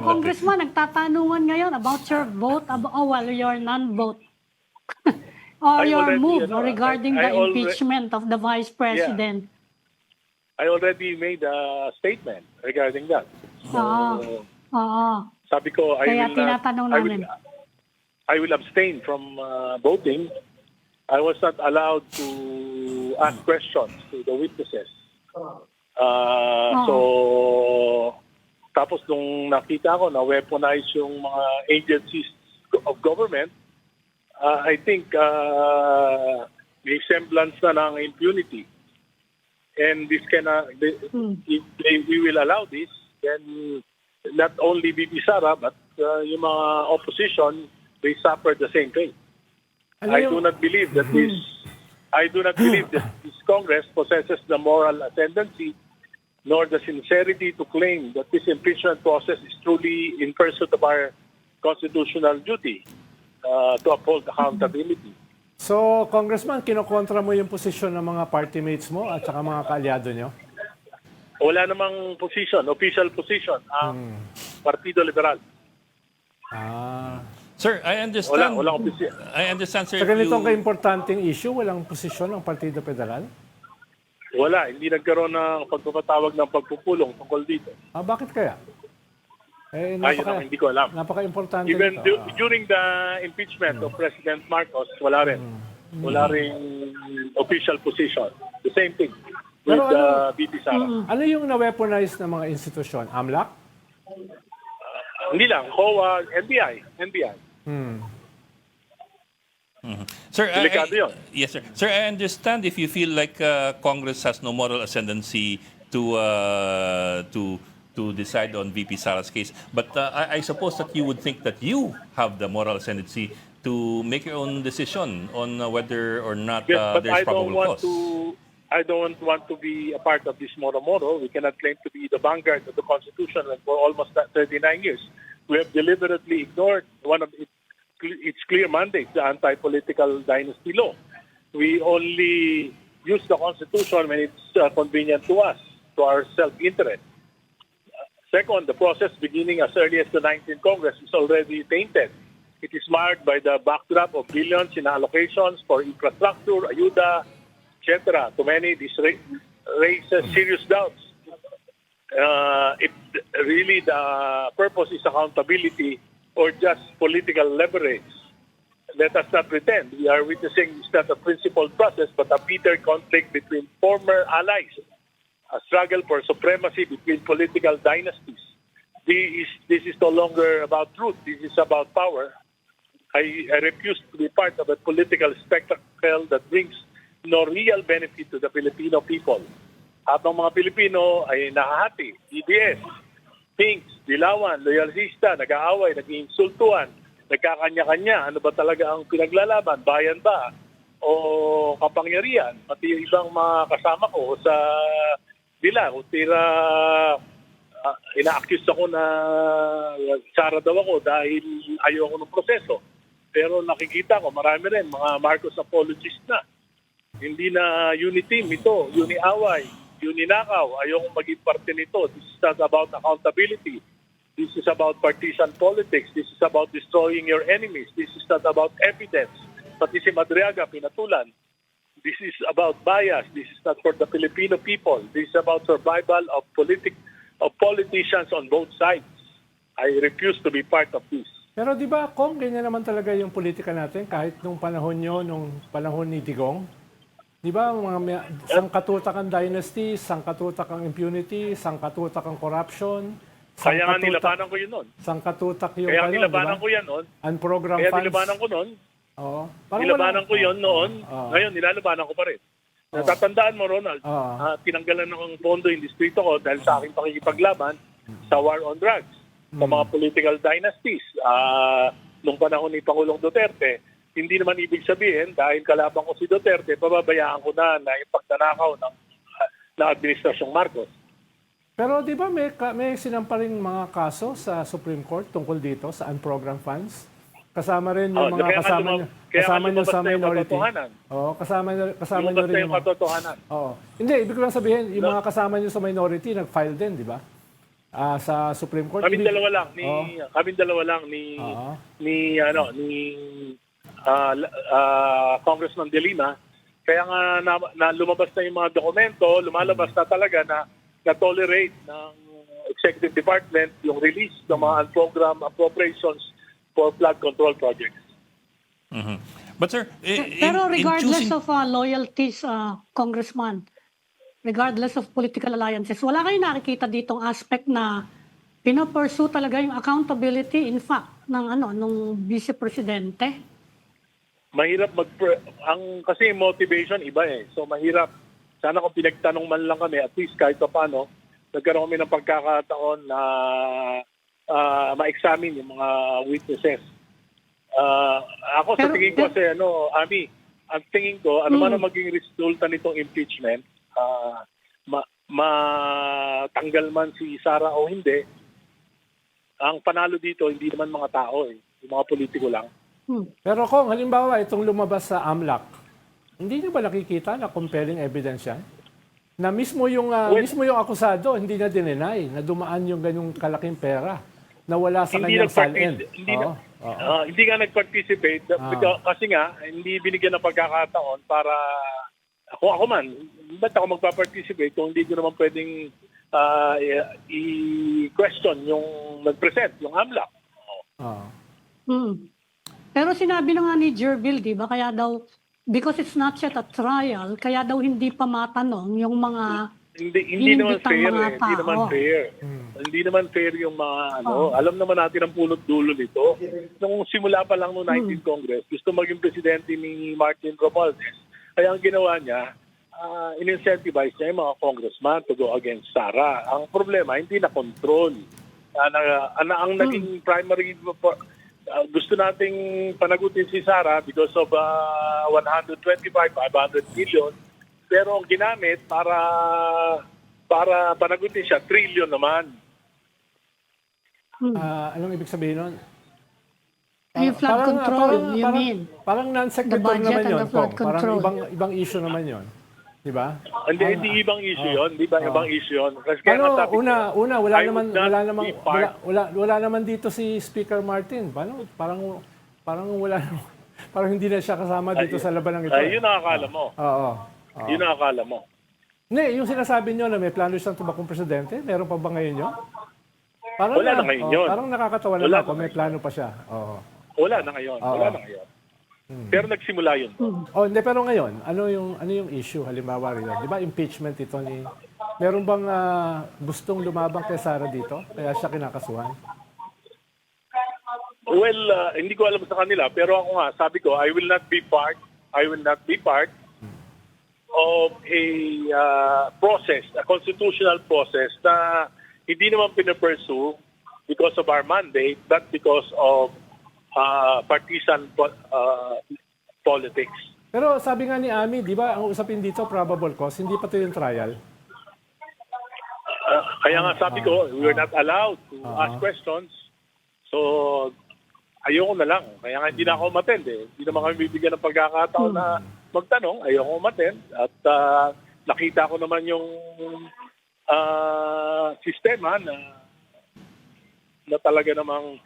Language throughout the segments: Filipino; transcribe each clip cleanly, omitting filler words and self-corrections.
Congressman, nagtatanungan ngayon about your vote, your non-vote. Or your move regarding the impeachment of the Vice President. I already made a statement regarding that. So, sabi ko, Kaya tinatanong namin. I will abstain from voting. I was not allowed to ask questions to the witnesses. So, tapos nung nakita ko na weaponize yung mga agencies of government, I think may semblance na ng impunity. And this if we will allow this, then not only BP Sara, but yung mga opposition, they suffer the same fate. I do not believe that this Congress possesses the moral ascendancy nor the sincerity to claim that this impeachment process is truly in pursuit of our constitutional duty to uphold accountability. So, Congressman, kinokontra mo yung posisyon ng mga party mates mo at saka mga kaalyado nyo? Wala namang position, official position, ang Partido Liberal. Sir, I understand. Walang official. I understand, sir. Sa ganitong ka-importanting issue, walang posisyon ng Partido Federal? Wala, hindi nagkaroon ng pagpapatawag ng pagpupulong tungkol dito. Bakit kaya? Hindi ko alam. Napaka-importante Even nito. during the impeachment of President Marcos, wala rin. Wala rin official position. The same thing with BP Sara. Ano yung na-weaponize ng mga institusyon? AMLAC? Hindi lang, COA, NBI. Sir, Delikado yun. yes, sir. Sir, I understand if you feel like Congress has no moral ascendancy to decide on VP Sara's case, but I suppose that you would think that you have the moral ascendancy to make your own decision on whether or not But there's probable cause. I don't want to be a part of this moro-moro. We cannot claim to be the vanguard of the Constitution for almost 39 years. We have deliberately ignored one of its clear mandates, the anti-political dynasty law. We only use the Constitution when it's convenient to us, to our self-interest. Second, the process beginning as early as the 19th Congress is already tainted. It is marred by the backdrop of billions in allocations for infrastructure, ayuda, etc. To many, this raises serious doubts. If really the purpose is accountability or just political leverage, let us not pretend we are witnessing is not a principled process but a bitter conflict between former allies, a struggle for supremacy between political dynasties. This is no longer about truth. This is about power. I refuse to be part of a political spectacle that brings no real benefit to the Filipino people. At ng mga Pilipino ay nahahati, DDS, Pinks, Dilawan, Loyalista, nag-aaway, nag-iinsultuhan, nagkakanya-kanya. Ano ba talaga ang pinaglalaban? Bayan ba? O kapangyarihan? Pati yung ibang mga kasama ko sa Dila, kung tira ina-accuse ako na Sara daw ako dahil ayaw ako ng proseso. Pero nakikita ko, marami rin, mga Marcos apologists na. Hindi na unity ito, uni-away, uni-nakaw, ayaw kong maging parte nito. This is not about accountability. This is about partisan politics. This is about destroying your enemies. This is not about evidence. Pati si Madriaga, pinatulan. This is about bias. This is not for the Filipino people. This is about survival of politicians on both sides. I refuse to be part of this. Pero di ba, Kong, ganyan naman talaga yung politika natin kahit nung panahon nyo, nung panahon ni Digong? Di ba, sangkatutak ang dynasty, sangkatutak ang impunity, sangkatutak ang corruption, Kaya nga nilabanan ko yun noon. sangkatutak yung Kaya nilabanan ko yan noon. unprogram Kaya funds. nilabanan ko noon. Oo. Nilabanan ko yun noon. Ngayon, nilalabanan ko pa rin. Natatandaan mo, Ronald, tinanggalan ng pondo yung distrito ko dahil sa aking pakikipaglaban sa war on drugs, sa mga political dynasties. Nung panahon ni Pangulong Duterte, hindi naman ibig sabihin dahil kalaban ko si Duterte, pababayaan ko na yung pagtanakaw ng Administrasyong Marcos. Pero di ba may sinampa rin mga kaso sa Supreme Court tungkol dito sa unprogram funds? Kasama rin yung mga kasama nyo sa minority. Oo, kasama nyo rin yung katotohanan. Oo. Hindi, ibig ko lang sabihin, yung mga kasama nyo sa minority, nag-file din, di ba? sa Supreme Court. Kaming dalawa lang Oo. ni Congressman De Lima. Kaya nga na lumabas na yung mga dokumento, lumalabas na talaga na tolerate ng Executive Department yung release ng mga unprogrammed appropriations for flood control projects. Mhm. But sir, Pero in regardless choosing... of loyalties, Congressman, regardless of political alliances, wala kayong nakikita ditong aspect na pinopursue talaga yung accountability, in fact, nung Vice Presidente? Mahirap kasi motivation iba eh. So mahirap. Sana kung pinagtanong man lang kami, at least kahit paano, nagkaroon kami ng pagkakataon na ma-examine yung mga witnesses. Ako sa tingin ko kasi, Ami, ang tingin ko, ano man ang maging resulta nitong impeachment, matanggal man si Sara o hindi, ang panalo dito, hindi naman mga tao eh. Yung mga politiko lang. Pero kung halimbawa itong lumabas sa AMLAC, hindi niyo ba nakikita na compelling evidence yan? Na mismo yung akusado, hindi na dinenay na dumaan yung ganyong kalaking pera na wala sa kanyang SALN. Hindi nga nag-participate kasi nga hindi binigyan ng pagkakataon para ako man, ba't ako magpa-participate kung hindi ko naman pwedeng i-question yung nag-present, yung AMLAC. Pero sinabi na nga ni Jervil, di ba, kaya daw, because it's not yet a trial, kaya daw hindi pa matanong yung mga hindi naman fair mga eh. Hindi naman tao. fair. Hindi naman fair yung mga alam naman natin ang punot dulo nito. Nung simula pa lang noong 19th Congress, gusto maging presidente ni Martin Romualdez. Kaya ang ginawa niya, in-incentivize niya yung mga congressman to go against Sara. Ang problema, hindi na control. Ang naging primary gusto nating panagutin si Sara because of 125, 500 million. Pero ang ginamit para panagutin siya, trillion naman. Anong ibig sabihin nun? Yung flood control, you mean? Parang The non-sequitur budget naman and yun. the flood control. Parang ibang issue naman yun. Di ba? Hindi ibang issue yun. Di ba ibang issue yun? Kasi kaya nga sabi ko, wala naman dito si Speaker Martin. Parang hindi na siya kasama dito sa labanang ito. Yun ang akala mo. Oo. Yun ang akala mo. Hindi, yung sinasabi nyo na may plano siyang tumakbong presidente, meron pa ba ngayon yun? Wala na ngayon yun. Parang nakakatawa na kung may plano pa siya. Oo. Wala na ngayon. Wala na ngayon. Pero nagsimula yun. Hindi, pero ngayon, ano yung issue halimbawa rin? Di ba impeachment ito ni... Meron bang gustong lumabang kay Sara dito? Kaya siya kinakasuhan? Well, hindi ko alam sa kanila. Pero ako nga, sabi ko, I will not be part of a process, a constitutional process na hindi naman pinapursue because of our mandate, but because of partisan politics. Pero sabi nga ni Ami, di ba, ang usapin dito, probable cause, hindi pa ito yung trial. Kaya nga sabi ko, we were not allowed to ask questions. So, ayoko na lang. Kaya nga hindi na ako umattend eh. Hindi naman kami bibigyan ng pagkakataon na magtanong. Ayoko umattend. At nakita ko naman yung sistema na talaga namang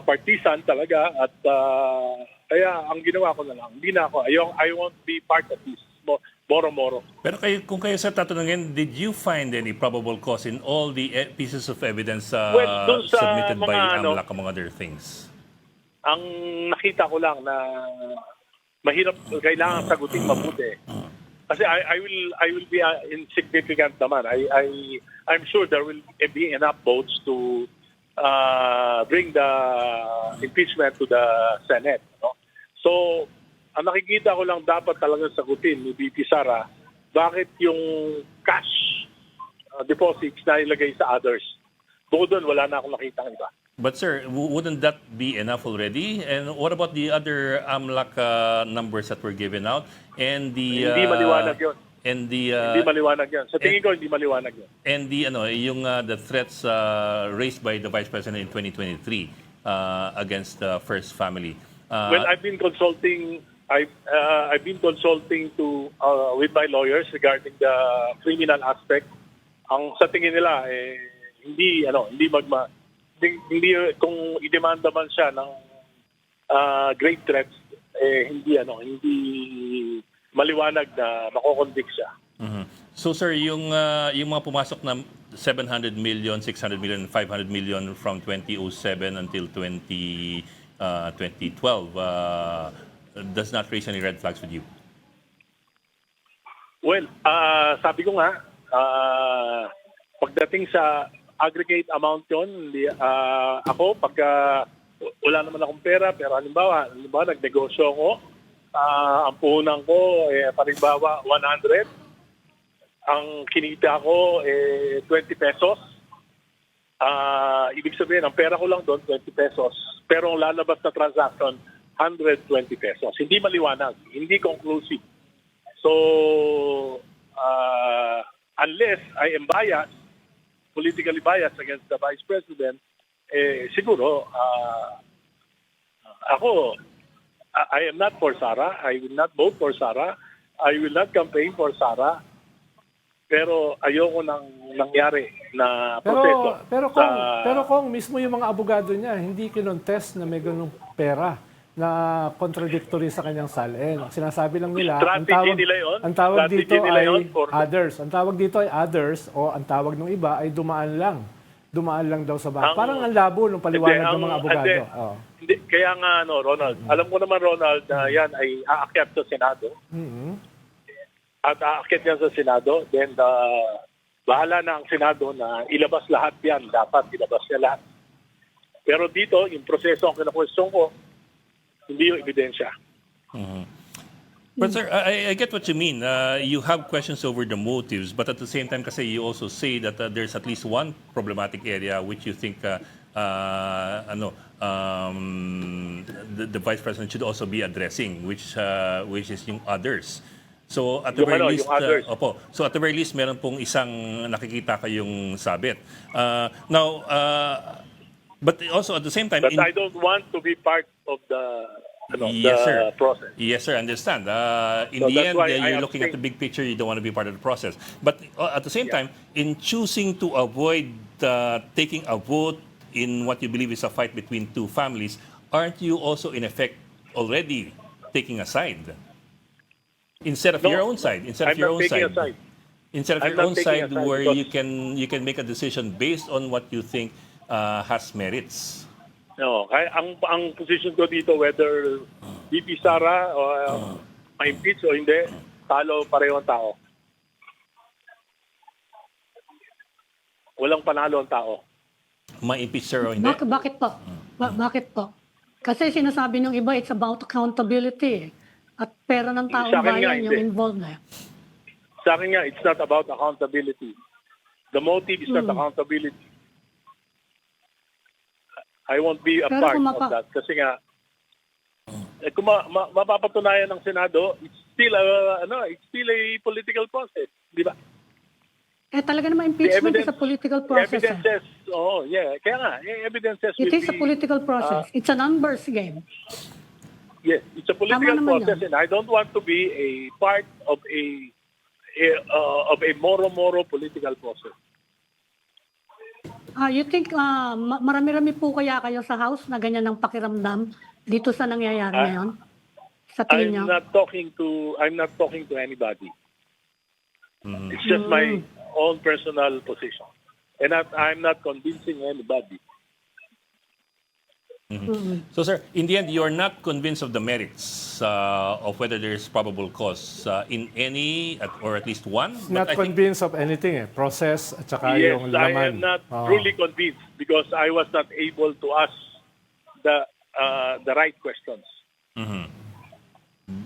partisan talaga at kaya ang ginawa ko na lang, hindi na ako, I won't be part of this moro-moro. Pero kung kayo sa tatanungin, did you find any probable cause in all the pieces of evidence submitted by AMLAC among other things? Ang nakita ko lang na mahirap, kailangan sagutin mabuti. Kasi I will be insignificant naman. I'm sure there will be enough votes to bring the impeachment to the Senate. No? So, ang nakikita ko lang dapat talagang sagutin ni VP Sara, bakit yung cash deposits na ilagay sa others? Bukod doon, wala na akong nakita iba. But sir, wouldn't that be enough already? And what about the other AMLAC numbers that were given out? And the hindi maliwanag yun. And the hindi maliwanag yan. Sa tingin ko, hindi maliwanag yan. And the the threats raised by the Vice President in 2023 against the First Family. Well, I've been consulting to with my lawyers regarding the criminal aspect. Ang sa tingin nila hindi kung idemanda man siya ng grave threats, hindi maliwanag na makokonvict siya. Mhm. So sir, yung mga pumasok na 700 million, 600 million, 500 million from 2007 until 2012 does not raise any red flags with you? Well, sabi ko nga, pagdating sa aggregate amount yun, ako, pagka wala naman akong pera, pero halimbawa nagnegosyo ako, ang puhunan ko, parimbawa, 100. Ang kinita ko, 20 pesos. Ibig sabihin, ang pera ko lang doon, 20 pesos. Pero ang lalabas na transaction, 120 pesos. Hindi maliwanag, hindi conclusive. So, unless I am biased, politically biased against the Vice President, siguro, ako, I am not for Sara. I will not vote for Sara. I will not campaign for Sara. Pero ayoko nang nangyari na proseso. Pero kung mismo yung mga abogado niya, hindi kinontest na may ganung pera na contradictory sa kanyang salin. Sinasabi lang nila, Strategy nila yun. ang tawag Strategy dito nila ay yun others. Ang tawag dito ay others o ang tawag ng iba ay dumaan lang. Dumaan lang daw sa bahay. Parang ang labo ng paliwanag ng mga abogado. Oh. Hindi, kaya nga, Ronald, alam ko naman, Ronald, na yan ay aakyat sa Senado. At aakyat yan sa Senado, then bahala na ang Senado na ilabas lahat yan. Dapat ilabas niya lahat. Pero dito, yung proseso ang kinakwestiyon ko, hindi yung ebidensya. But sir, I get what you mean. You have questions over the motives, but at the same time, kasi you also say that there's at least one problematic area which you think the Vice President should also be addressing, which is yung others. So at the very least, So at the very least, meron pong isang nakikita kayong sabit. But also at the same time, But I don't want to be part of the the process. Yes, sir. I understand. In So the that's end, why you're I looking at the abstain. big picture. You don't want to be part of the process. But at the same time, in choosing to avoid taking a vote in what you believe is a fight between two families, aren't you also in effect already taking a side instead of No, your own side? Instead of I'm your not own taking a side. side. Instead of I'm your not own taking a side, side where because- you can make a decision based on what you think has merits. No, ang position ko dito, whether VP Sara o ma-impeach o hindi, talo pareho ang tao. Walang panalo ang tao. Ma-impeach, sir, o hindi? Bakit po? Bakit po? Kasi sinasabi ng iba, it's about accountability. At pera ng taong Sa akin nga, bayan yung hindi. involved na. Sa akin nga, it's not about accountability. The motive is not accountability. I won't be a Pero part kung of that. Kasi nga, kung mapapatunayan ng Senado, it's still a political process. Di ba? Talaga naman impeachment is a political process. Evidences, kaya nga, evidences It will is a be, political process. It's a numbers game. yes, it's a political Tama naman process, yun. and I don't want to be a part of a moro-moro political process. You think marami-rami po kaya kayo sa House na ganyan ang pakiramdam dito sa nangyayari ngayon? Sa tingin niyo? I'm not talking to anybody. It's just my own personal position. And I'm not convincing anybody. So, sir, in the end, you're not convinced of the merits of whether there's probable cause in any, or at least one? Not But I think- convinced of anything process at saka Yes, yung I laman. am not Oo. truly convinced because I was not able to ask the right questions.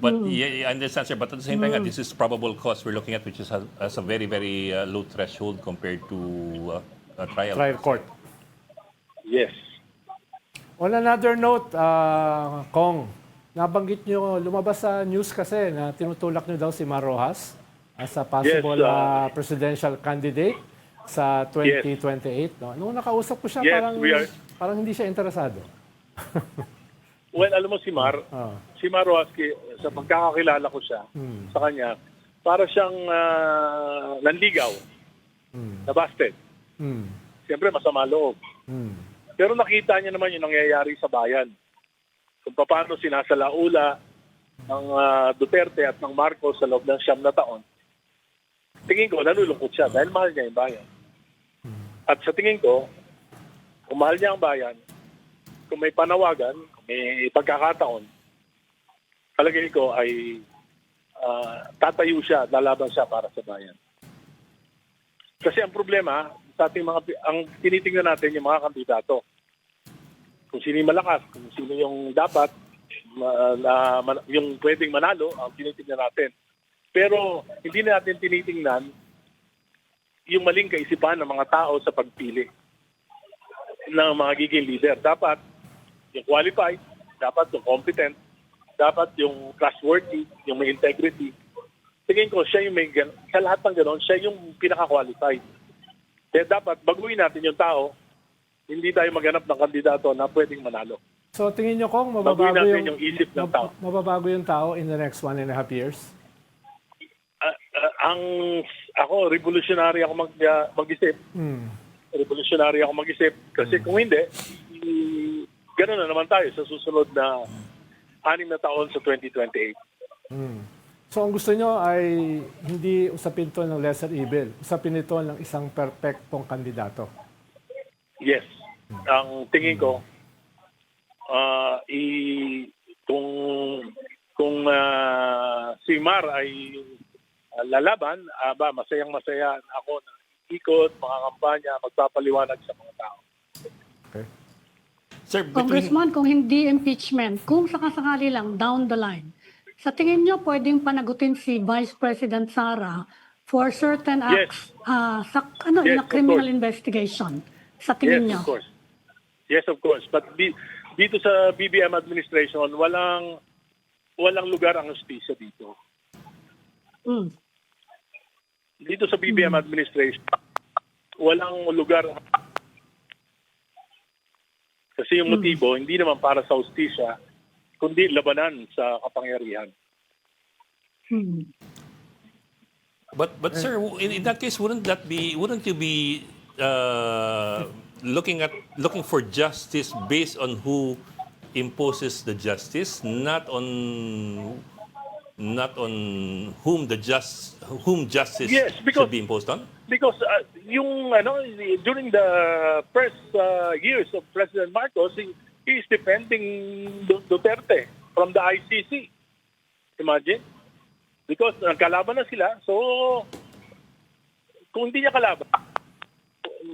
But yeah, I understand, sir. But at the same time, this is probable cause we're looking at, which is as a very, very low threshold compared to a trial. Trial court. Yes. On another note, Kong, nabanggit nyo, lumabas sa news kasi na tinutulak nyo daw si Mar Rojas as a possible Yes, presidential candidate sa 2028. No? Nung nakausap ko siya, Yes, parang hindi siya interesado. Well, alam mo si Mar, si Mar Rojas, sa pagkakakilala ko siya, sa kanya, para siyang nanligaw, nabasted. siyempre masama loob. Hmm. Pero nakita niya naman yung nangyayari sa bayan. Kung paano sinasalaula ng Duterte at ng Marcos sa loob ng 9 na taon. Tingin ko, nalulungkot siya dahil mahal niya yung bayan. At sa tingin ko, kung mahal niya ang bayan, kung may panawagan, kung may pagkakataon, palagay ko ay tatayo siya, lalaban siya para sa bayan. Kasi ang problema, sa ating ang tinitingnan natin yung mga kandidato. Kung sino yung malakas, kung sino yung dapat, yung pwedeng manalo, ang tinitingnan natin. Pero hindi natin tinitingnan yung maling kaisipan ng mga tao sa pagpili ng mga giging leader. Dapat yung qualified, dapat yung competent, dapat yung trustworthy, yung may integrity. Tingin ko siya yung sa lahat ng gano'n, siya yung pinaka-qualified. Kaya dapat baguhin natin yung tao, hindi tayo maghanap ng kandidato na pwedeng manalo. So tingin nyo kung Baguhin mababago natin yung isip ng tao. mababago yung tao in the next 1.5 years? Ako, revolutionary ako mag-isip. Revolutionary ako mag-isip. Kasi kung hindi, gano'n na naman tayo sa susunod na 6 na taon sa 2028. So ang gusto nyo ay hindi usapin to ng lesser evil. Usapin ito ng isang perfectong kandidato. Yes. Ang tingin ko, kung si Mar ay lalaban, masayang-masaya ako na ikot, mga kampanya, magpapaliwanag sa mga tao. Okay. Sir, Congressman, kung hindi impeachment, kung sakasakali lang down the line, sa tingin nyo pwedeng panagutin si Vice President Sara for certain Yes. acts Yes, in a of criminal course. investigation? Sa tingin Yes, nyo? of course. Yes, of course. But dito sa BBM administration, walang lugar ang justisya dito. Mm. Dito sa BBM administration, walang lugar. Kasi yung motibo, hindi naman para sa justisya, kundi labanan sa kapangyarihan. Mm. But sir, in that case, wouldn't you be looking for justice based on who imposes the justice, not on whom justice Yes, because- should be imposed on? Because during the first years of President Marcos, he is defending Duterte from the ICC. Imagine? Because kalaban na sila, so kung hindi niya kalaban,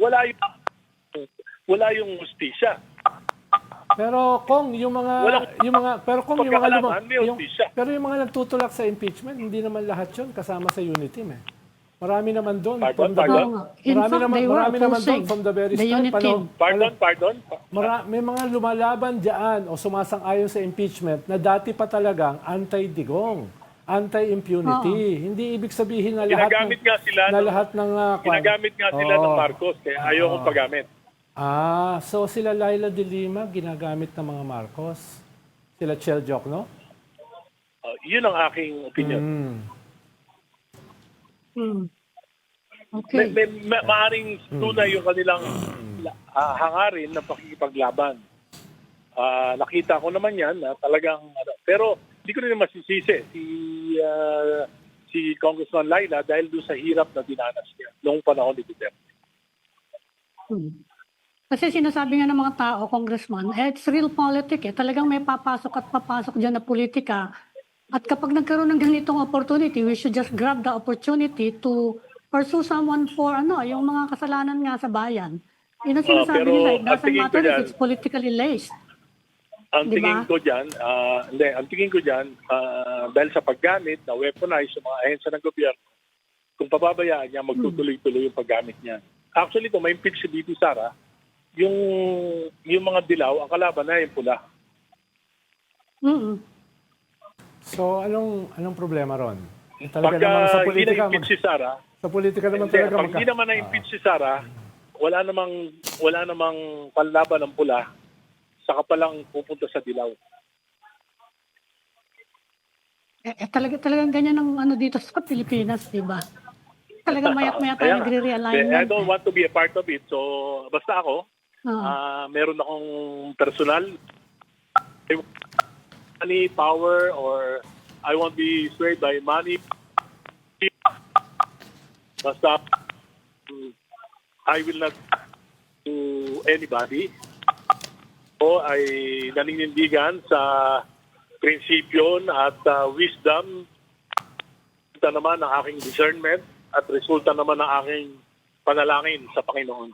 wala yung justisya. Pero kung yung mga Pagkakalaman, may hustisya. pero yung mga nagtutulak sa impeachment, hindi naman lahat 'yon kasama sa unity team eh. Marami naman doon. Pardon? Oo nga. In fact, they were marami naman doon opposing from the very the start. unit team. Pardon? May mga lumalaban diyan o sumasang-ayon sa impeachment na dati pa talagang anti-digong, anti-impunity. Hindi ibig sabihin na Ginagamit nga sila Ginagamit nga sila ng Marcos, kaya ayaw kong paggamit. So sila Laila de Lima gginagamit ng mga Marcos. Sila Chel Jokno? Yun ang aking opinion. Mm. Okay. Maaring tunay yung kanilang hangarin ng pakikipaglaban. Nakita ko naman yan na talagang pero hindi ko rin masisisi si Congressman Laila dahil doon sa hirap na dinanas niya noong panahon ni Duterte. Hmm. Kasi sinasabi nga ng mga tao, Congressman, it's real politic eh. Talagang may papasok at papasok dyan na politika. At kapag nagkaroon ng ganitong opportunity, we should just grab the opportunity to pursue someone for yung mga kasalanan nga sa bayan. Yun ang sinasabi Pero nila. It ang doesn't tingin ko matter if dyan- it's politically laced. Ang Di tingin ba? ko diyan, dahil sa paggamit na weaponize sa mga ahensya ng gobyerno, kung pababayaan niya, magtutuloy-tuloy yung paggamit niya. Actually, kung ma-impeach si BP Sara, yung mga dilaw, ang kalaban na yung pula. Mm-mm. So anong problema ron? Talaga Pagka namang sa hindi politika na-impeach si Sara, sa politika naman hindi, talaga pag hindi naman na-impeach si Sara, wala namang panlaban ng pula, saka pa lang pupunta sa dilaw. Talagang ganyan ang dito sa Pilipinas, di ba? talaga mayat-maya tayo Kaya nga. nagre-realignment. I don't want to be a part of it. So, basta ako, Oo. meron akong personal money, power, or I won't be swayed by money. Basta I will not to anybody. O ay naninindigan sa prinsipyo at wisdom. Resulta naman ng aking discernment at resulta naman ng aking panalangin sa Panginoon.